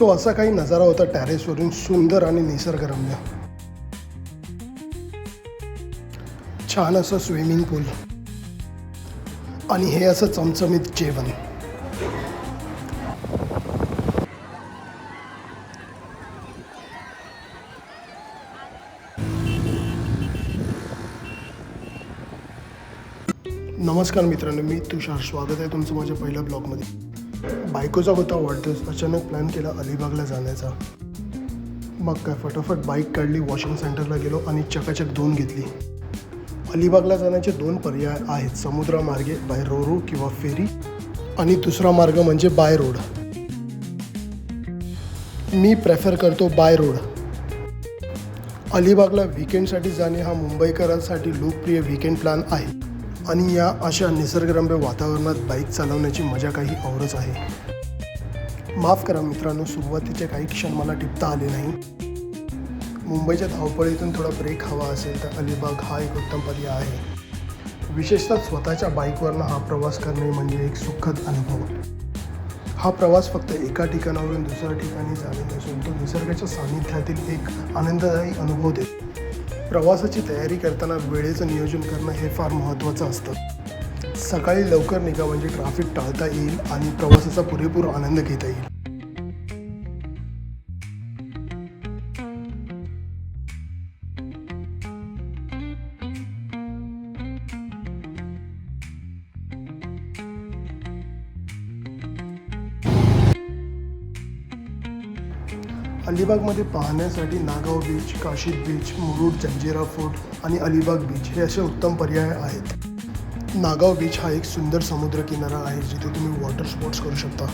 तो असा काही नजारा होता टेरेसवरून, सुंदर आणि निसर्गरम्य. छान असं स्विमिंग पूल आणि हे असं चमचमीत जेवण. नमस्कार मित्रांनो, मी तुषार. स्वागत आहे तुमचं माझ्या पहिल्या ब्लॉगमध्ये. बायकोचा होता वाढदिवस, अचानक प्लॅन केला अलिबागला जाण्याचा. मग काय फटाफट बाईक काढली, वॉशिंग सेंटरला गेलो आणि चकाचक धुवून घेतली. अलिबागला जाण्याचे 2 पर्याय आहेत, समुद्रामार्गे बाय रोरो किंवा फेरी, आणि दुसरा मार्ग म्हणजे बाय रोड. मी प्रेफर करतो बाय रोड. अलिबागला विकेंडसाठी जाणे हा मुंबईकरांसाठी लोकप्रिय विकेंड प्लॅन आहे आणि या अशा निसर्गरम्य वातावरणात बाईक चालवण्याची मजा काही औरच आहे. माफ करा मित्रांनो, सुरुवातीचे काही क्षण मला टिपता आले नाही. मुंबईच्या धावपळीतून थोडा ब्रेक हवा असेल तर अलिबाग हा एक उत्तम पर्याय आहे. विशेषतः स्वतःच्या बाईकवरनं हा प्रवास करणे म्हणजे एक सुखद अनुभव. हा प्रवास फक्त एका ठिकाणावरून दुसऱ्या ठिकाणी जाणे नसून तो निसर्गाच्या सानिध्यातील एक आनंददायी अनुभव देतो. प्रवासाची तयारी करताना वेळेचं नियोजन करणं हे फार महत्त्वाचं असतं. सकाळी लवकर निघा म्हणजे ट्रॅफिक टाळता येईल आणि प्रवासाचा पुरेपूर आनंद घेता येईल. अलिबागमध्ये पाहण्यासाठी Nagaon beach, Kashid beach, Murud Janjira fort आणि अलिबाग बीच हे असे उत्तम पर्याय आहेत. नागाव बीच हा एक सुंदर समुद्रकिनारा आहे जिथे तुम्ही वॉटर स्पोर्ट्स करू शकता.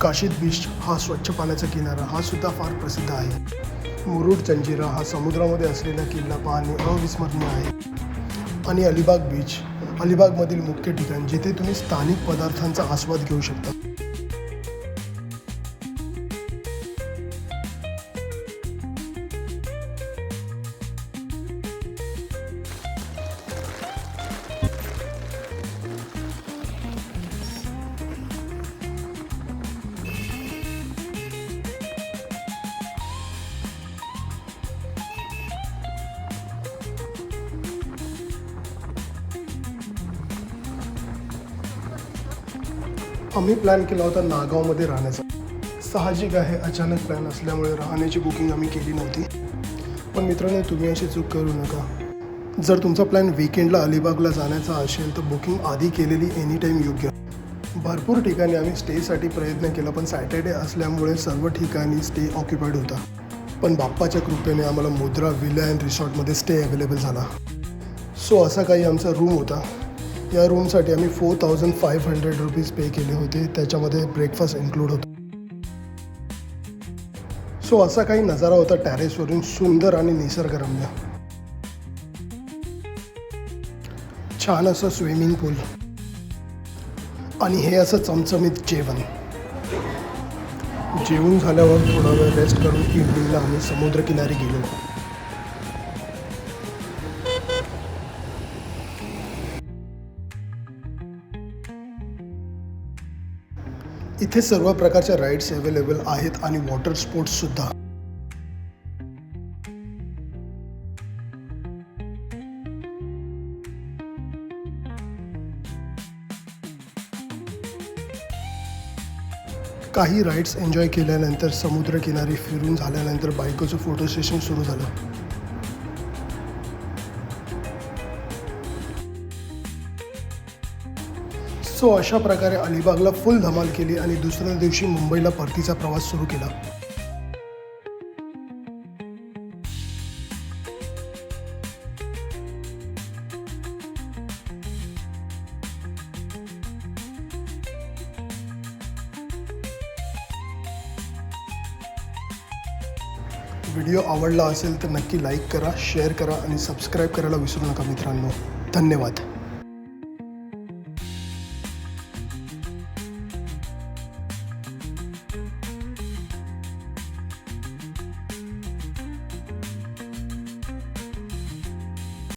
काशीद बीच हा स्वच्छ पाण्याचा किनारा हा सुद्धा फार प्रसिद्ध आहे. मुरुड जंजिरा हा समुद्रामध्ये असलेला किल्ला पाहणे अविस्मरणीय आहे. आणि अलिबाग बीच, अलिबागमधील मुख्य ठिकाण जिथे तुम्ही स्थानिक पदार्थांचा आस्वाद घेऊ शकता. आम्ही प्लॅन केला होता नागावमध्ये राहण्याचा. साहजिक आहे, अचानक प्लॅन असल्यामुळे राहण्याची बुकिंग आम्ही केली नव्हती. पण मित्रांनो, तुम्ही अशी चूक करू नका. जर तुमचा प्लॅन विकेंडला अलिबागला जाण्याचा असेल तर बुकिंग आधी केलेली एनी टाईम योग्य. भरपूर ठिकाणी आम्ही स्टेसाठी प्रयत्न केला, पण सॅटर्डे असल्यामुळे सर्व ठिकाणी स्टे ऑक्युपाईड होता. पण बाप्पाच्या कृपेने आम्हाला मुद्रा विला अँड रिसॉर्टमध्ये स्टे अवेलेबल झाला. सो असा काही आमचा रूम होता. या रूमसाठी आम्ही 4500 रुपीज पे केले होते, त्याच्यामध्ये ब्रेकफास्ट इन्क्लूड होतो. सो असा काही नजारा होता टेरेसवरून, सुंदर आणि निसर्गरम्य. छान असं स्विमिंग पूल आणि हे असं चमचमीत जेवण. जेवून झाल्यावर थोडा वेळ रेस्ट करून इव्हनिंगला आम्ही समुद्रकिनारी गेलो. इथे सर्व प्रकारच्या राईड्स अवेलेबल आहेत आणि वॉटर स्पोर्ट्ससुद्धा. काही राईड्स एन्जॉय केल्यानंतर समुद्रकिनारी फिरून झाल्यानंतर बायकोचं फोटो सेशन सुरू झालं. सो अशा प्रकारे अलिबागला फुल धमाल केली आणि दुसऱ्या दिवशी मुंबईला परतीचा प्रवास सुरू केला. व्हिडिओ आवडला असेल तर नक्की लाईक करा, शेअर करा आणि सबस्क्राईब करायला विसरू नका मित्रांनो. धन्यवाद.